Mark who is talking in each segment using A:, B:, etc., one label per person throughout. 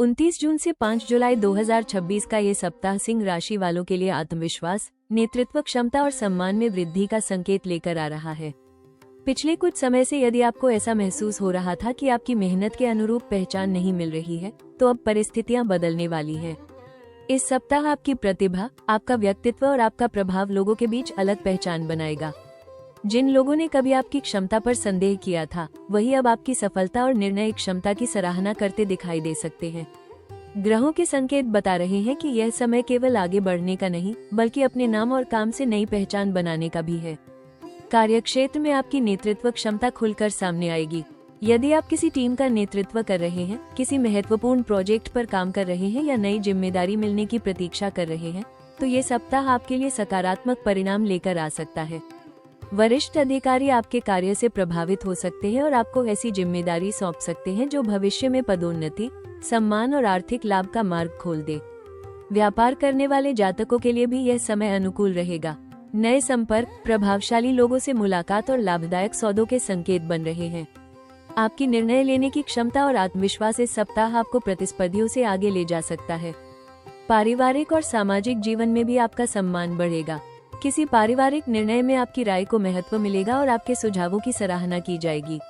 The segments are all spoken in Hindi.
A: 29 जून से 5 जुलाई 2026 का ये सप्ताह सिंह राशि वालों के लिए आत्मविश्वास, नेतृत्व क्षमता और सम्मान में वृद्धि का संकेत लेकर आ रहा है। पिछले कुछ समय से यदि आपको ऐसा महसूस हो रहा था कि आपकी मेहनत के अनुरूप पहचान नहीं मिल रही है, तो अब परिस्थितियां बदलने वाली है। इस सप्ताह आपकी प्रतिभा, आपका व्यक्तित्व और आपका प्रभाव लोगों के बीच अलग पहचान बनाएगा। जिन लोगों ने कभी आपकी क्षमता पर संदेह किया था, वही अब आपकी सफलता और निर्णय क्षमता की सराहना करते दिखाई दे सकते हैं। ग्रहों के संकेत बता रहे हैं कि यह समय केवल आगे बढ़ने का नहीं, बल्कि अपने नाम और काम से नई पहचान बनाने का भी है। कार्यक्षेत्र में आपकी नेतृत्व क्षमता खुलकर सामने आएगी। यदि आप किसी टीम का नेतृत्व कर रहे हैं, किसी महत्वपूर्ण प्रोजेक्ट पर काम कर रहे हैं या नई जिम्मेदारी मिलने की प्रतीक्षा कर रहे हैं, तो ये सप्ताह आपके लिए सकारात्मक परिणाम लेकर आ सकता है। वरिष्ठ अधिकारी आपके कार्य से प्रभावित हो सकते हैं और आपको ऐसी जिम्मेदारी सौंप सकते हैं जो भविष्य में पदोन्नति, सम्मान और आर्थिक लाभ का मार्ग खोल दे। व्यापार करने वाले जातकों के लिए भी यह समय अनुकूल रहेगा। नए संपर्क, प्रभावशाली लोगों से मुलाकात और लाभदायक सौदों के संकेत बन रहे हैं। आपकी निर्णय लेने की क्षमता और आत्मविश्वास इस सप्ताह आपको प्रतिस्पर्धियों से आगे ले जा सकता है। पारिवारिक और सामाजिक जीवन में भी आपका सम्मान बढ़ेगा। किसी पारिवारिक निर्णय में आपकी राय को महत्व मिलेगा और आपके सुझावों की सराहना की जाएगी।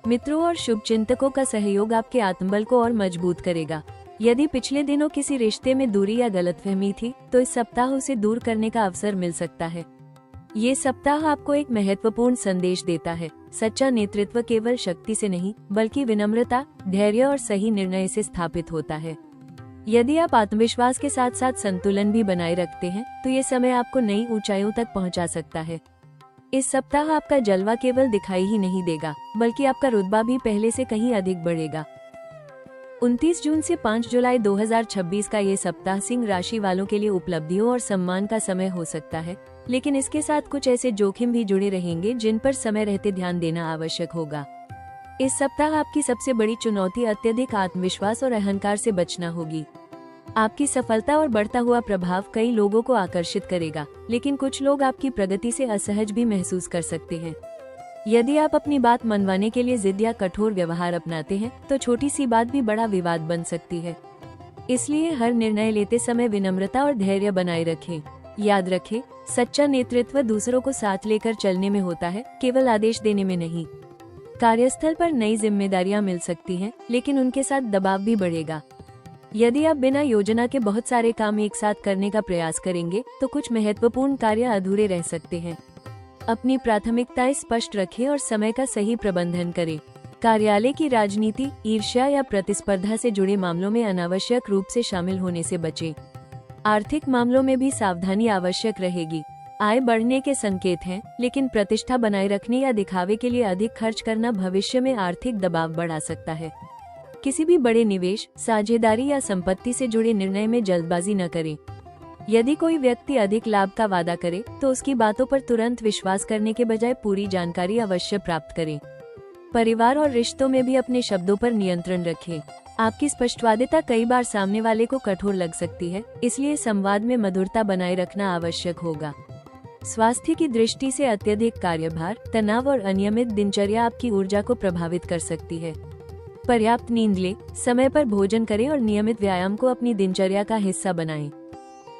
A: मित्रों और शुभचिंतकों का सहयोग आपके आत्मबल को और मजबूत करेगा। यदि पिछले दिनों किसी रिश्ते में दूरी या गलतफहमी थी, तो इस सप्ताह उसे दूर करने का अवसर मिल सकता है। ये सप्ताह आपको एक महत्वपूर्ण संदेश देता है। सच्चा नेतृत्व केवल शक्ति से नहीं, बल्कि विनम्रता, धैर्य और सही निर्णय से स्थापित होता है। यदि आप आत्मविश्वास के साथ साथ संतुलन भी बनाए रखते हैं, तो ये समय आपको नई ऊंचाइयों तक पहुंचा सकता है। इस सप्ताह आपका जलवा केवल दिखाई ही नहीं देगा, बल्कि आपका रुतबा भी पहले से कहीं अधिक बढ़ेगा। 29 जून से 5 जुलाई 2026 का ये सप्ताह सिंह राशि वालों के लिए उपलब्धियों और सम्मान का समय हो सकता है, लेकिन इसके साथ कुछ ऐसे जोखिम भी जुड़े रहेंगे जिन पर समय रहते ध्यान देना आवश्यक होगा। इस सप्ताह आपकी सबसे बड़ी चुनौती अत्यधिक आत्मविश्वास और अहंकार से बचना होगी। आपकी सफलता और बढ़ता हुआ प्रभाव कई लोगों को आकर्षित करेगा, लेकिन कुछ लोग आपकी प्रगति से असहज भी महसूस कर सकते हैं। यदि आप अपनी बात मनवाने के लिए जिद या कठोर व्यवहार अपनाते हैं, तो छोटी सी बात भी बड़ा विवाद बन सकती है। इसलिए हर निर्णय लेते समय विनम्रता और धैर्य बनाए रखें। याद रखें, सच्चा नेतृत्व दूसरों को साथ लेकर चलने में होता है, केवल आदेश देने में नहीं। कार्यस्थल पर नई जिम्मेदारियां मिल सकती हैं, लेकिन उनके साथ दबाव भी बढ़ेगा। यदि आप बिना योजना के बहुत सारे काम एक साथ करने का प्रयास करेंगे, तो कुछ महत्वपूर्ण कार्य अधूरे रह सकते हैं। अपनी प्राथमिकताएं स्पष्ट रखें और समय का सही प्रबंधन करें। कार्यालय की राजनीति, ईर्ष्या या प्रतिस्पर्धा से जुड़े मामलों में अनावश्यक रूप से शामिल होने से बचें। आर्थिक मामलों में भी सावधानी आवश्यक रहेगी। आय बढ़ने के संकेत हैं, लेकिन प्रतिष्ठा बनाए रखने या दिखावे के लिए अधिक खर्च करना भविष्य में आर्थिक दबाव बढ़ा सकता है। किसी भी बड़े निवेश, साझेदारी या संपत्ति से जुड़े निर्णय में जल्दबाजी न करें। यदि कोई व्यक्ति अधिक लाभ का वादा करे, तो उसकी बातों पर तुरंत विश्वास करने के बजाय पूरी जानकारी अवश्य प्राप्त करें। परिवार और रिश्तों में भी अपने शब्दों पर नियंत्रण रखें। आपकी स्पष्टवादिता कई बार सामने वाले को कठोर लग सकती है, इसलिए संवाद में मधुरता बनाए रखना आवश्यक होगा। स्वास्थ्य की दृष्टि से अत्यधिक कार्यभार, तनाव और अनियमित दिनचर्या आपकी ऊर्जा को प्रभावित कर सकती है। पर्याप्त नींद लें, समय पर भोजन करें और नियमित व्यायाम को अपनी दिनचर्या का हिस्सा बनाएं।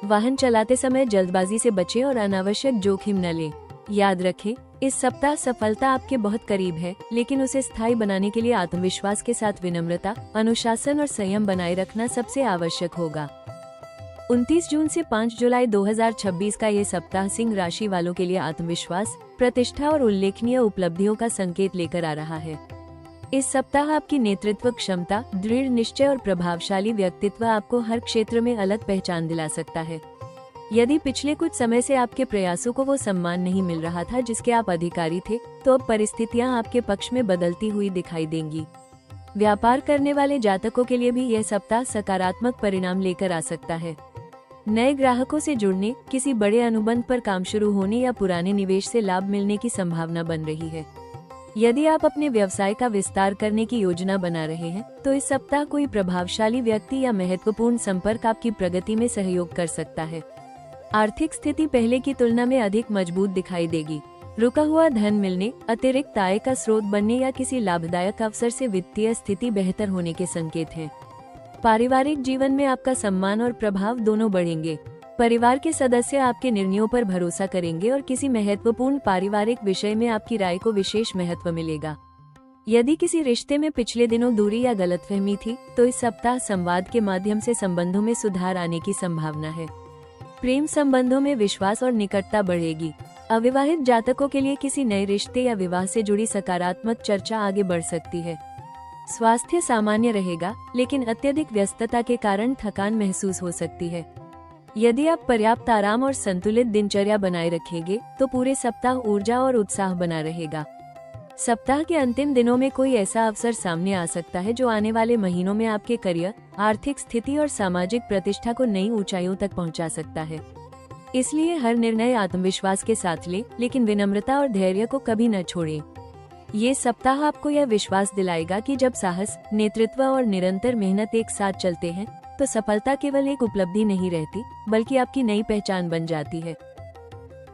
A: वाहन चलाते समय जल्दबाजी से बचें और अनावश्यक जोखिम न लें। याद रखें, इस सप्ताह सफलता आपके बहुत करीब है, लेकिन उसे स्थायी बनाने के लिए आत्मविश्वास के साथ विनम्रता, अनुशासन और संयम बनाए रखना सबसे आवश्यक होगा। 29 जून से 5 जुलाई 2026 का ये सप्ताह सिंह राशि वालों के लिए आत्मविश्वास, प्रतिष्ठा और उल्लेखनीय उपलब्धियों का संकेत लेकर आ रहा है। इस सप्ताह आपकी नेतृत्व क्षमता, दृढ़ निश्चय और प्रभावशाली व्यक्तित्व आपको हर क्षेत्र में अलग पहचान दिला सकता है। यदि पिछले कुछ समय से आपके प्रयासों को वो सम्मान नहीं मिल रहा था जिसके आप अधिकारी थे, तो अब परिस्थितियां आपके पक्ष में बदलती हुई दिखाई देंगी। व्यापार करने वाले जातकों के लिए भी यह सप्ताह सकारात्मक परिणाम लेकर आ सकता है। नए ग्राहकों से जुड़ने, किसी बड़े अनुबंध पर काम शुरू होने या पुराने निवेश से लाभ मिलने की संभावना बन रही है। यदि आप अपने व्यवसाय का विस्तार करने की योजना बना रहे हैं, तो इस सप्ताह कोई प्रभावशाली व्यक्ति या महत्वपूर्ण संपर्क आपकी प्रगति में सहयोग कर सकता है। आर्थिक स्थिति पहले की तुलना में अधिक मजबूत दिखाई देगी। रुका हुआ धन मिलने, अतिरिक्त आय का स्रोत बनने या किसी लाभदायक अवसर से वित्तीय स्थिति बेहतर होने के संकेत हैं। पारिवारिक जीवन में आपका सम्मान और प्रभाव दोनों बढ़ेंगे। परिवार के सदस्य आपके निर्णयों पर भरोसा करेंगे और किसी महत्वपूर्ण पारिवारिक विषय में आपकी राय को विशेष महत्व मिलेगा। यदि किसी रिश्ते में पिछले दिनों दूरी या गलतफहमी थी, तो इस सप्ताह संवाद के माध्यम से संबंधों में सुधार आने की संभावना है। प्रेम संबंधों में विश्वास और निकटता बढ़ेगी। अविवाहित जातकों के लिए किसी नए रिश्ते या विवाह से जुड़ी सकारात्मक चर्चा आगे बढ़ सकती है। स्वास्थ्य सामान्य रहेगा, लेकिन अत्यधिक व्यस्तता के कारण थकान महसूस हो सकती है। यदि आप पर्याप्त आराम और संतुलित दिनचर्या बनाए रखेंगे, तो पूरे सप्ताह ऊर्जा और उत्साह बना रहेगा। सप्ताह के अंतिम दिनों में कोई ऐसा अवसर सामने आ सकता है जो आने वाले महीनों में आपके करियर, आर्थिक स्थिति और सामाजिक प्रतिष्ठा को नई ऊंचाइयों तक पहुंचा सकता है। इसलिए हर निर्णय आत्मविश्वास के साथ लें, लेकिन विनम्रता और धैर्य को कभी न छोड़ें। ये सप्ताह आपको यह विश्वास दिलाएगा कि जब साहस, नेतृत्व और निरंतर मेहनत एक साथ चलते हैं, तो सफलता केवल एक उपलब्धि नहीं रहती, बल्कि आपकी नई पहचान बन जाती है।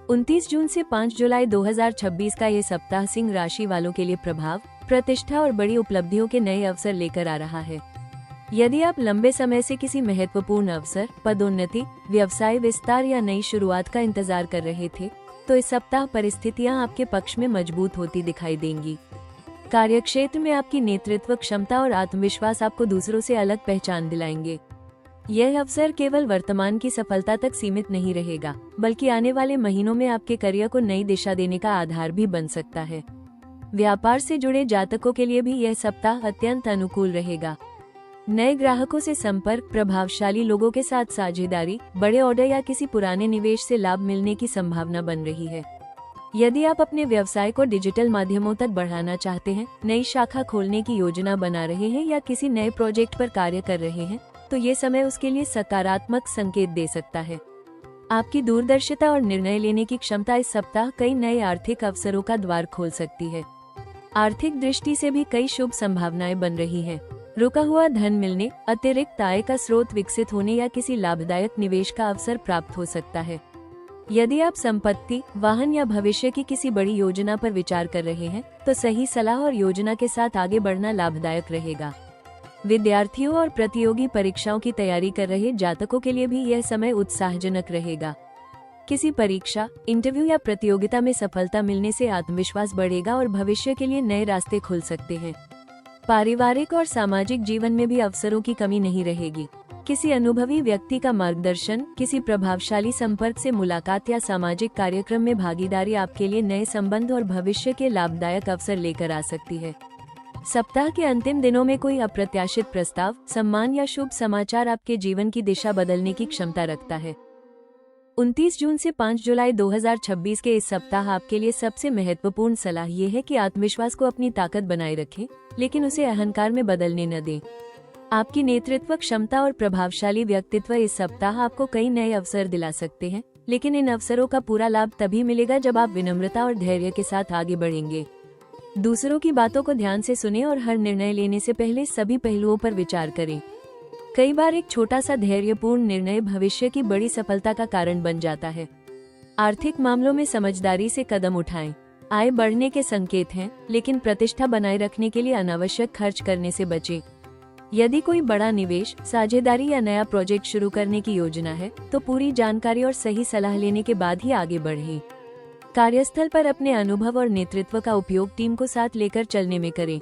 A: 29 जून से 5 जुलाई 2026 का ये सप्ताह सिंह राशि वालों के लिए प्रभाव, प्रतिष्ठा और बड़ी उपलब्धियों के नए अवसर लेकर आ रहा है। यदि आप लंबे समय से किसी महत्वपूर्ण अवसर, पदोन्नति, व्यवसाय विस्तार या नई शुरुआत का इंतजार कर रहे थे, तो इस सप्ताह परिस्थितियां आपके पक्ष में मजबूत होती दिखाई देंगी। कार्यक्षेत्र में आपकी नेतृत्व क्षमता और आत्मविश्वास आपको दूसरों से अलग पहचान दिलाएंगे। यह अवसर केवल वर्तमान की सफलता तक सीमित नहीं रहेगा, बल्कि आने वाले महीनों में आपके करियर को नई दिशा देने का आधार भी बन सकता है। व्यापार से जुड़े जातकों के लिए भी यह सप्ताह अत्यंत अनुकूल रहेगा। नए ग्राहकों से संपर्क, प्रभावशाली लोगों के साथ साझेदारी, बड़े ऑर्डर या किसी पुराने निवेश से लाभ मिलने की संभावना बन रही है। यदि आप अपने व्यवसाय को डिजिटल माध्यमों तक बढ़ाना चाहते हैं, नई शाखा खोलने की योजना बना रहे हैं या किसी नए प्रोजेक्ट पर कार्य कर रहे हैं, तो ये समय उसके लिए सकारात्मक संकेत दे सकता है। आपकी दूरदर्शिता और निर्णय लेने की क्षमता इस सप्ताह कई नए आर्थिक अवसरों का द्वार खोल सकती है। आर्थिक दृष्टि से भी कई शुभ संभावनाएं बन रही हैं। रुका हुआ धन मिलने, अतिरिक्त आय का स्रोत विकसित होने या किसी लाभदायक निवेश का अवसर प्राप्त हो सकता है। यदि आप संपत्ति, वाहन या भविष्य की किसी बड़ी योजना पर विचार कर रहे हैं, तो सही सलाह और योजना के साथ आगे बढ़ना लाभदायक रहेगा। विद्यार्थियों और प्रतियोगी परीक्षाओं की तैयारी कर रहे जातकों के लिए भी यह समय उत्साहजनक रहेगा। किसी परीक्षा, इंटरव्यू या प्रतियोगिता में सफलता मिलने से आत्मविश्वास बढ़ेगा और भविष्य के लिए नए रास्ते खुल सकते हैं। पारिवारिक और सामाजिक जीवन में भी अवसरों की कमी नहीं रहेगी। किसी अनुभवी व्यक्ति का मार्गदर्शन, किसी प्रभावशाली संपर्क से मुलाकात या सामाजिक कार्यक्रम में भागीदारी आपके लिए नए संबंध और भविष्य के लाभदायक अवसर लेकर आ सकती है। सप्ताह के अंतिम दिनों में कोई अप्रत्याशित प्रस्ताव, सम्मान या शुभ समाचार आपके जीवन की दिशा बदलने की क्षमता रखता है। 29 जून से 5 जुलाई 2026 के इस सप्ताह आपके लिए सबसे महत्वपूर्ण सलाह ये है कि आत्मविश्वास को अपनी ताकत बनाए रखें, लेकिन उसे अहंकार में बदलने न दें। आपकी नेतृत्व क्षमता और प्रभावशाली व्यक्तित्व इस सप्ताह आपको कई नए अवसर दिला सकते हैं, लेकिन इन अवसरों का पूरा लाभ तभी मिलेगा जब आप विनम्रता और धैर्य के साथ आगे बढ़ेंगे। दूसरों की बातों को ध्यान से सुनें और हर निर्णय लेने से पहले सभी पहलुओं पर विचार करें। कई बार एक छोटा सा धैर्यपूर्ण निर्णय भविष्य की बड़ी सफलता का कारण बन जाता है। आर्थिक मामलों में समझदारी से कदम उठाएं। आय बढ़ने के संकेत हैं, लेकिन प्रतिष्ठा बनाए रखने के लिए अनावश्यक खर्च करने से बचें। यदि कोई बड़ा निवेश, साझेदारी या नया प्रोजेक्ट शुरू करने की योजना है, तो पूरी जानकारी और सही सलाह लेने के बाद ही आगे बढ़ें। कार्यस्थल पर अपने अनुभव और नेतृत्व का उपयोग टीम को साथ लेकर चलने में करें।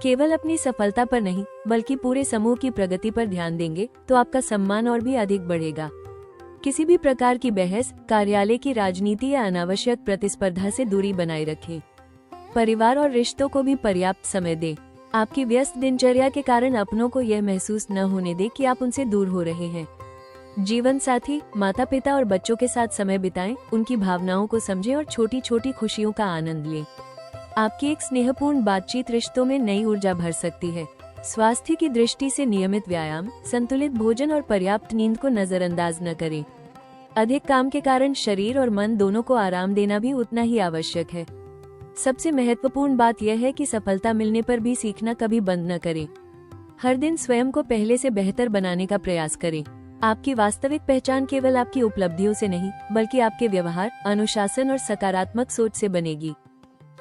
A: केवल अपनी सफलता पर नहीं, बल्कि पूरे समूह की प्रगति पर ध्यान देंगे तो आपका सम्मान और भी अधिक बढ़ेगा। किसी भी प्रकार की बहस, कार्यालय की राजनीति या अनावश्यक प्रतिस्पर्धा से दूरी बनाए रखें। परिवार और रिश्तों को भी पर्याप्त समय दें। आपकी व्यस्त दिनचर्या के कारण अपनों को यह महसूस न होने दें कि आप उनसे दूर हो रहे हैं। जीवन साथी, माता पिता और बच्चों के साथ समय बिताएं, उनकी भावनाओं को समझें और छोटी छोटी खुशियों का आनंद लें। आपकी एक स्नेहपूर्ण बातचीत रिश्तों में नई ऊर्जा भर सकती है। स्वास्थ्य की दृष्टि से नियमित व्यायाम, संतुलित भोजन और पर्याप्त नींद को नजरअंदाज न करें। अधिक काम के कारण शरीर और मन दोनों को आराम देना भी उतना ही आवश्यक है। सबसे महत्वपूर्ण बात यह है कि सफलता मिलने पर भी सीखना कभी बंद न करें। हर दिन स्वयं को पहले से बेहतर बनाने का प्रयास करें। आपकी वास्तविक पहचान केवल आपकी उपलब्धियों से नहीं, बल्कि आपके व्यवहार, अनुशासन और सकारात्मक सोच से बनेगी।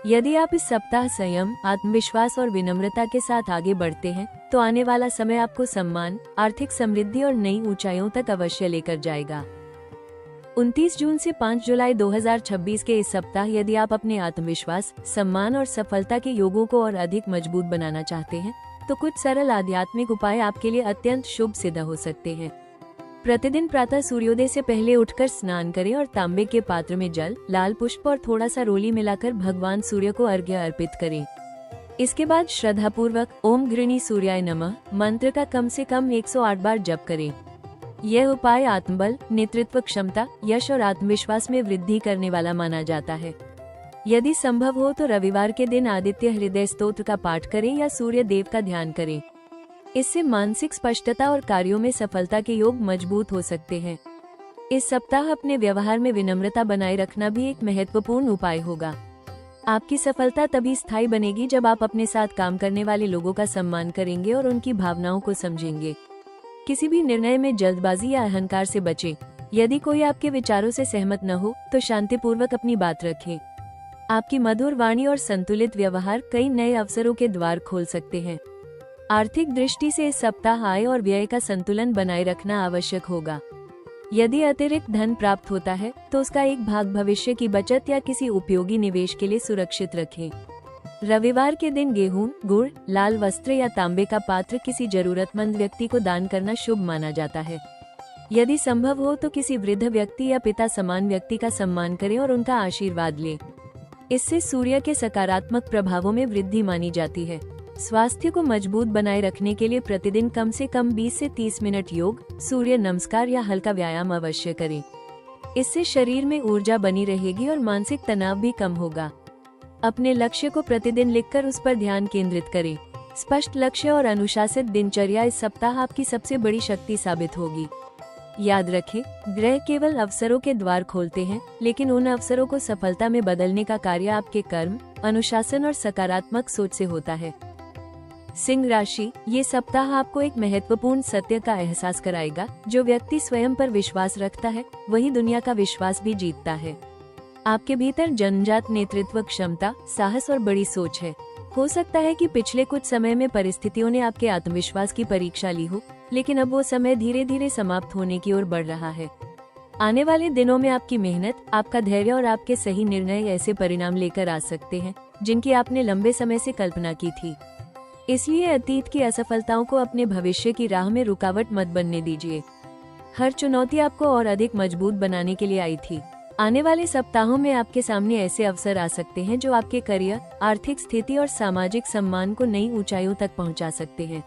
A: यदि आप इस सप्ताह संयम, आत्मविश्वास और विनम्रता के साथ आगे बढ़ते हैं तो आने वाला समय आपको सम्मान, आर्थिक समृद्धि और नई ऊंचाइयों तक अवश्य लेकर जाएगा। 29 जून से 5 जुलाई 2026 के इस सप्ताह यदि आप अपने आत्मविश्वास, सम्मान और सफलता के योगों को और अधिक मजबूत बनाना चाहते हैं तो कुछ सरल आध्यात्मिक उपाय आपके लिए अत्यंत शुभ सिद्ध हो सकते हैं। प्रतिदिन प्रातः सूर्योदय से पहले उठकर स्नान करें और तांबे के पात्र में जल, लाल पुष्प और थोड़ा सा रोली मिलाकर भगवान सूर्य को अर्घ्य अर्पित करें। इसके बाद श्रद्धापूर्वक ओम घृणी सूर्याय नमः मंत्र का कम से कम 108 बार जप करें। यह उपाय आत्मबल, नेतृत्व क्षमता, यश और आत्मविश्वास में वृद्धि करने वाला माना जाता है। यदि संभव हो तो रविवार के दिन आदित्य हृदय स्तोत्र का पाठ करें या सूर्य देव का ध्यान करें। इससे मानसिक स्पष्टता और कार्यों में सफलता के योग मजबूत हो सकते हैं। इस सप्ताह अपने व्यवहार में विनम्रता बनाए रखना भी एक महत्वपूर्ण उपाय होगा। आपकी सफलता तभी स्थायी बनेगी जब आप अपने साथ काम करने वाले लोगों का सम्मान करेंगे और उनकी भावनाओं को समझेंगे। किसी भी निर्णय में जल्दबाजी या अहंकार से बचें। यदि कोई आपके विचारों से सहमत न हो तो शांतिपूर्वक अपनी बात रखें। आपकी मधुर वाणी और संतुलित व्यवहार कई नए अवसरों के द्वार खोल सकते हैं। आर्थिक दृष्टि से इस सप्ताह आय और व्यय का संतुलन बनाए रखना आवश्यक होगा। यदि अतिरिक्त धन प्राप्त होता है तो उसका एक भाग भविष्य की बचत या किसी उपयोगी निवेश के लिए सुरक्षित रखें। रविवार के दिन गेहूं, गुड़, लाल वस्त्र या तांबे का पात्र किसी जरूरतमंद व्यक्ति को दान करना शुभ माना जाता है। यदि संभव हो तो किसी वृद्ध व्यक्ति या पिता समान व्यक्ति का सम्मान करें और उनका आशीर्वाद लें। इससे सूर्य के सकारात्मक प्रभावों में वृद्धि मानी जाती है। स्वास्थ्य को मजबूत बनाए रखने के लिए प्रतिदिन कम से कम 20 से 30 मिनट योग, सूर्य नमस्कार या हल्का व्यायाम अवश्य करें। इससे शरीर में ऊर्जा बनी रहेगी और मानसिक तनाव भी कम होगा। अपने लक्ष्य को प्रतिदिन लिखकर उस पर ध्यान केंद्रित करें। स्पष्ट लक्ष्य और अनुशासित दिनचर्या इस सप्ताह आपकी सबसे बड़ी शक्ति साबित होगी। याद रखें, ग्रह केवल अवसरों के द्वार खोलते हैं, लेकिन उन अवसरों को सफलता में बदलने का कार्य आपके कर्म, अनुशासन और सकारात्मक सोच से होता है। सिंह राशि, ये सप्ताह आपको एक महत्वपूर्ण सत्य का एहसास कराएगा। जो व्यक्ति स्वयं पर विश्वास रखता है वही दुनिया का विश्वास भी जीतता है। आपके भीतर जन्मजात नेतृत्व क्षमता, साहस और बड़ी सोच है। हो सकता है कि पिछले कुछ समय में परिस्थितियों ने आपके आत्मविश्वास की परीक्षा ली हो, लेकिन अब वो समय धीरे धीरे समाप्त होने की ओर बढ़ रहा है। आने वाले दिनों में आपकी मेहनत, आपका धैर्य और आपके सही निर्णय ऐसे परिणाम लेकर आ सकते हैं जिनकी आपने लंबे समय से कल्पना की थी। इसलिए अतीत की असफलताओं को अपने भविष्य की राह में रुकावट मत बनने दीजिए। हर चुनौती आपको और अधिक मजबूत बनाने के लिए आई थी। आने वाले सप्ताहों में आपके सामने ऐसे अवसर आ सकते हैं जो आपके करियर, आर्थिक स्थिति और सामाजिक सम्मान को नई ऊंचाइयों तक पहुंचा सकते हैं।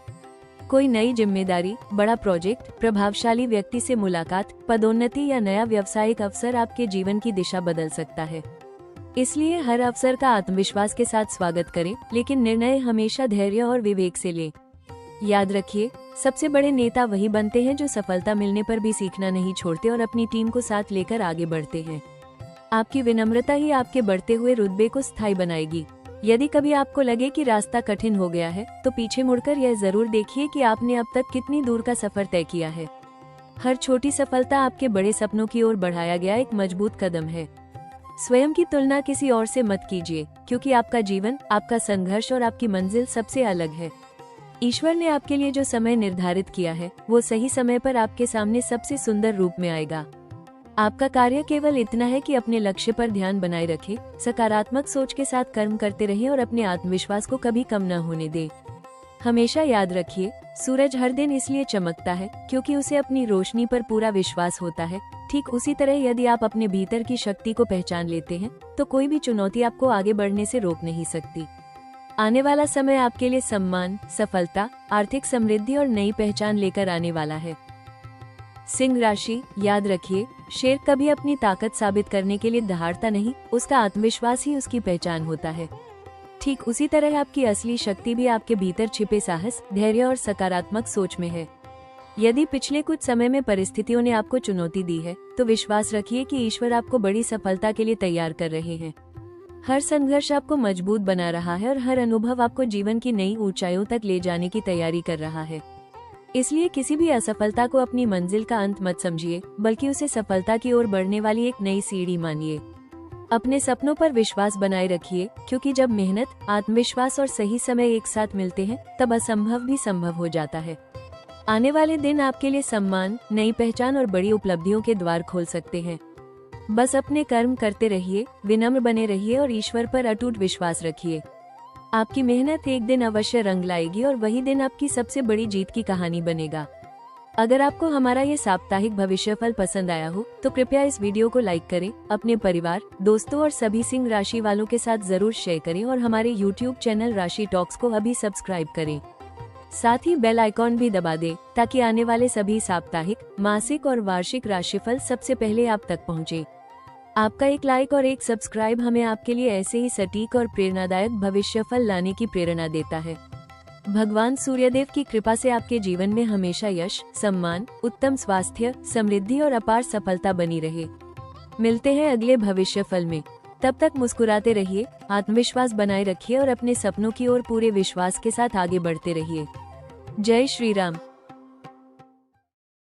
A: कोई नई जिम्मेदारी, बड़ा प्रोजेक्ट, प्रभावशाली व्यक्ति से मुलाकात, पदोन्नति या नया व्यावसायिक अवसर आपके जीवन की दिशा बदल सकता है। इसलिए हर अवसर का आत्मविश्वास के साथ स्वागत करें, लेकिन निर्णय हमेशा धैर्य और विवेक से लें। याद रखिए, सबसे बड़े नेता वही बनते हैं जो सफलता मिलने पर भी सीखना नहीं छोड़ते और अपनी टीम को साथ लेकर आगे बढ़ते हैं। आपकी विनम्रता ही आपके बढ़ते हुए रुतबे को स्थायी बनाएगी। यदि कभी आपको लगे कि रास्ता कठिन हो गया है तो पीछे मुड़कर यह जरूर देखिए कि आपने अब तक कितनी दूर का सफर तय किया है। हर छोटी सफलता आपके बड़े सपनों की ओर बढ़ाया गया एक मजबूत कदम है। स्वयं की तुलना किसी और से मत कीजिए, क्योंकि आपका जीवन, आपका संघर्ष और आपकी मंजिल सबसे अलग है। ईश्वर ने आपके लिए जो समय निर्धारित किया है वो सही समय पर आपके सामने सबसे सुंदर रूप में आएगा। आपका कार्य केवल इतना है कि अपने लक्ष्य पर ध्यान बनाए रखें, सकारात्मक सोच के साथ कर्म करते रहें और अपने आत्मविश्वास को कभी कम न होने दें। हमेशा याद रखिए, सूरज हर दिन इसलिए चमकता है क्योंकि उसे अपनी रोशनी पर पूरा विश्वास होता है। ठीक उसी तरह यदि आप अपने भीतर की शक्ति को पहचान लेते हैं तो कोई भी चुनौती आपको आगे बढ़ने से रोक नहीं सकती। आने वाला समय आपके लिए सम्मान, सफलता, आर्थिक समृद्धि और नई पहचान लेकर आने वाला है। सिंह राशि, याद रखिए, शेर कभी अपनी ताकत साबित करने के लिए दहाड़ता नहीं, उसका आत्मविश्वास ही उसकी पहचान होता है। ठीक उसी तरह आपकी असली शक्ति भी आपके भीतर छिपे साहस, धैर्य और सकारात्मक सोच में है। यदि पिछले कुछ समय में परिस्थितियों ने आपको चुनौती दी है तो विश्वास रखिए कि ईश्वर आपको बड़ी सफलता के लिए तैयार कर रहे हैं। हर संघर्ष आपको मजबूत बना रहा है और हर अनुभव आपको जीवन की नई ऊंचाइयों तक ले जाने की तैयारी कर रहा है। इसलिए किसी भी असफलता को अपनी मंजिल का अंत मत समझिए, बल्कि उसे सफलता की ओर बढ़ने वाली एक नई सीढ़ी मानिए। अपने सपनों पर विश्वास बनाए रखिए, क्योंकि जब मेहनत, आत्मविश्वास और सही समय एक साथ मिलते हैं तब असंभव भी संभव हो जाता है। आने वाले दिन आपके लिए सम्मान, नई पहचान और बड़ी उपलब्धियों के द्वार खोल सकते हैं। बस अपने कर्म करते रहिए, विनम्र बने रहिए और ईश्वर पर अटूट विश्वास रखिए। आपकी मेहनत एक दिन अवश्य रंग लाएगी और वही दिन आपकी सबसे बड़ी जीत की कहानी बनेगा। अगर आपको हमारा ये साप्ताहिक भविष्यफल पसंद आया हो तो कृपया इस वीडियो को लाइक करें, अपने परिवार, दोस्तों और सभी सिंह राशि वालों के साथ जरूर शेयर करें और हमारे YouTube चैनल राशि टॉक्स को अभी सब्सक्राइब करें। साथ ही बेल आइकॉन भी दबा दें ताकि आने वाले सभी साप्ताहिक, मासिक और वार्षिक राशिफल सबसे पहले आप तक पहुंचे। आपका एक लाइक और एक सब्सक्राइब हमें आपके लिए ऐसे ही सटीक और प्रेरणादायक भविष्यफल लाने की प्रेरणा देता है। भगवान सूर्यदेव की कृपा से आपके जीवन में हमेशा यश, सम्मान, उत्तम स्वास्थ्य, समृद्धि और अपार सफलता बनी रहे। मिलते हैं अगले भविष्यफल में। तब तक मुस्कुराते रहिए, आत्मविश्वास बनाए रखिए और अपने सपनों की ओर पूरे विश्वास के साथ आगे बढ़ते रहिए। जय श्री राम।